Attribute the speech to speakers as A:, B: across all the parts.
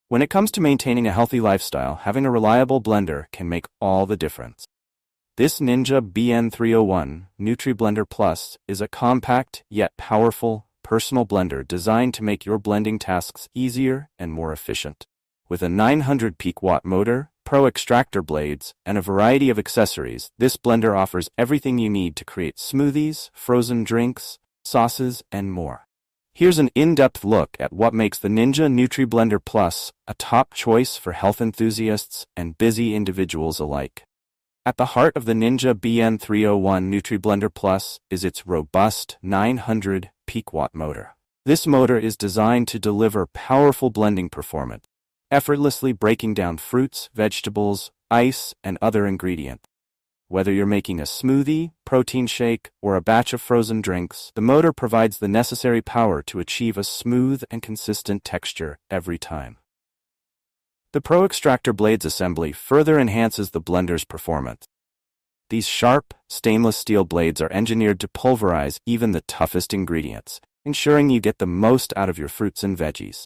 A: When it comes to maintaining a healthy lifestyle, having a reliable blender can make all the difference. This Ninja BN301 Nutri-Blender Plus is a compact yet powerful personal blender designed to make your blending tasks easier and more efficient. With a 900 peak watt motor, pro extractor blades, and a variety of accessories, this blender offers everything you need to create smoothies, frozen drinks, sauces, and more. Here's an in-depth look at what makes the Ninja Nutri-Blender Plus a top choice for health enthusiasts and busy individuals alike. At the heart of the Ninja BN301 Nutri-Blender Plus is its robust 900 peak watt motor. This motor is designed to deliver powerful blending performance, effortlessly breaking down fruits, vegetables, ice, and other ingredients. Whether you're making a smoothie, protein shake, or a batch of frozen drinks, the motor provides the necessary power to achieve a smooth and consistent texture every time. The Pro Extractor Blades Assembly further enhances the blender's performance. These sharp, stainless steel blades are engineered to pulverize even the toughest ingredients, ensuring you get the most out of your fruits and veggies.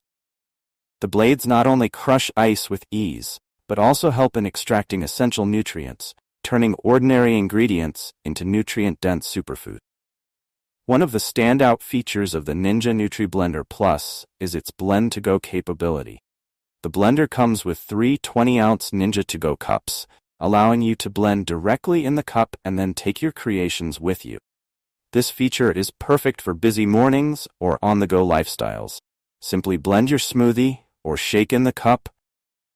A: The blades not only crush ice with ease, but also help in extracting essential nutrients, turning ordinary ingredients into nutrient-dense superfood. One of the standout features of the Ninja Nutri-Blender Plus is its blend-to-go capability. The blender comes with 3 20-ounce Ninja to-go cups, allowing you to blend directly in the cup and then take your creations with you. This feature is perfect for busy mornings or on-the-go lifestyles. Simply blend your smoothie or shake in the cup,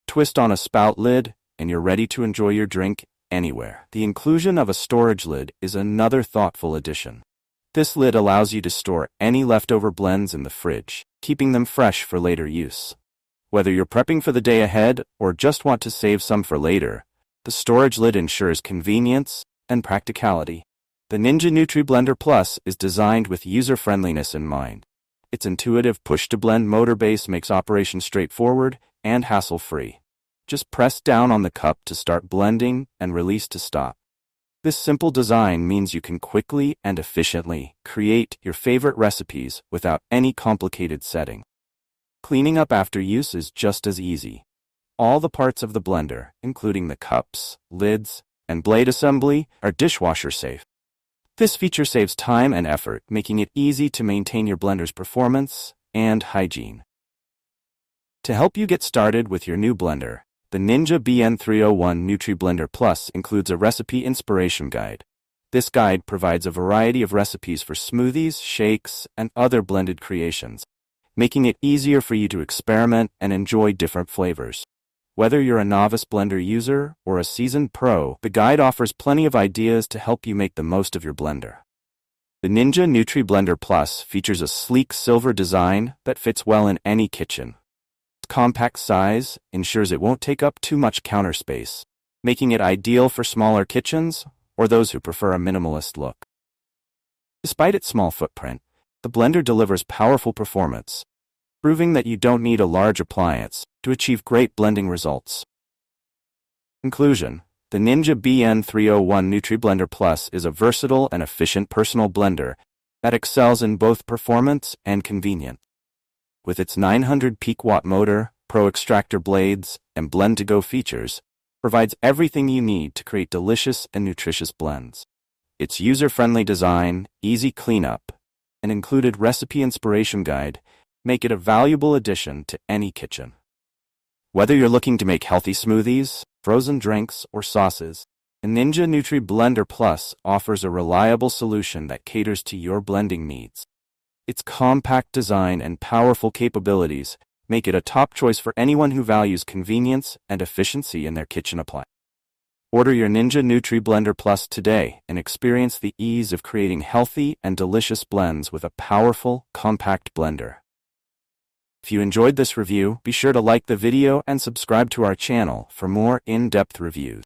A: twist on a spout lid, and you're ready to enjoy your drink anywhere. The inclusion of a storage lid is another thoughtful addition. This lid allows you to store any leftover blends in the fridge, keeping them fresh for later use. Whether you're prepping for the day ahead or just want to save some for later, the storage lid ensures convenience and practicality. The Ninja Nutri-Blender Plus is designed with user-friendliness in mind. Its intuitive push-to-blend motor base makes operation straightforward and hassle-free. Just press down on the cup to start blending and release to stop. This simple design means you can quickly and efficiently create your favorite recipes without any complicated setting. Cleaning up after use is just as easy. All the parts of the blender, including the cups, lids, and blade assembly, are dishwasher safe. This feature saves time and effort, making it easy to maintain your blender's performance and hygiene. To help you get started with your new blender, the Ninja BN301 Nutri-Blender Plus includes a recipe inspiration guide. This guide provides a variety of recipes for smoothies, shakes, and other blended creations, making it easier for you to experiment and enjoy different flavors. Whether you're a novice blender user or a seasoned pro, the guide offers plenty of ideas to help you make the most of your blender. The Ninja Nutri-Blender Plus features a sleek silver design that fits well in any kitchen. Its compact size ensures it won't take up too much counter space, making it ideal for smaller kitchens or those who prefer a minimalist look. Despite its small footprint, the blender delivers powerful performance, proving that you don't need a large appliance to achieve great blending results. Conclusion: the Ninja BN301 Nutri-Blender Plus is a versatile and efficient personal blender that excels in both performance and convenience. With its 900 peak watt motor, pro extractor blades, and blend-to-go features, provides everything you need to create delicious and nutritious blends. Its user-friendly design, easy cleanup, and included recipe inspiration guide make it a valuable addition to any kitchen. Whether you're looking to make healthy smoothies, frozen drinks, or sauces, the Ninja Nutri-Blender Plus offers a reliable solution that caters to your blending needs. Its compact design and powerful capabilities make it a top choice for anyone who values convenience and efficiency in their kitchen appliance. Order your Ninja Nutri-Blender Plus today and experience the ease of creating healthy and delicious blends with a powerful, compact blender. If you enjoyed this review, be sure to like the video and subscribe to our channel for more in-depth reviews.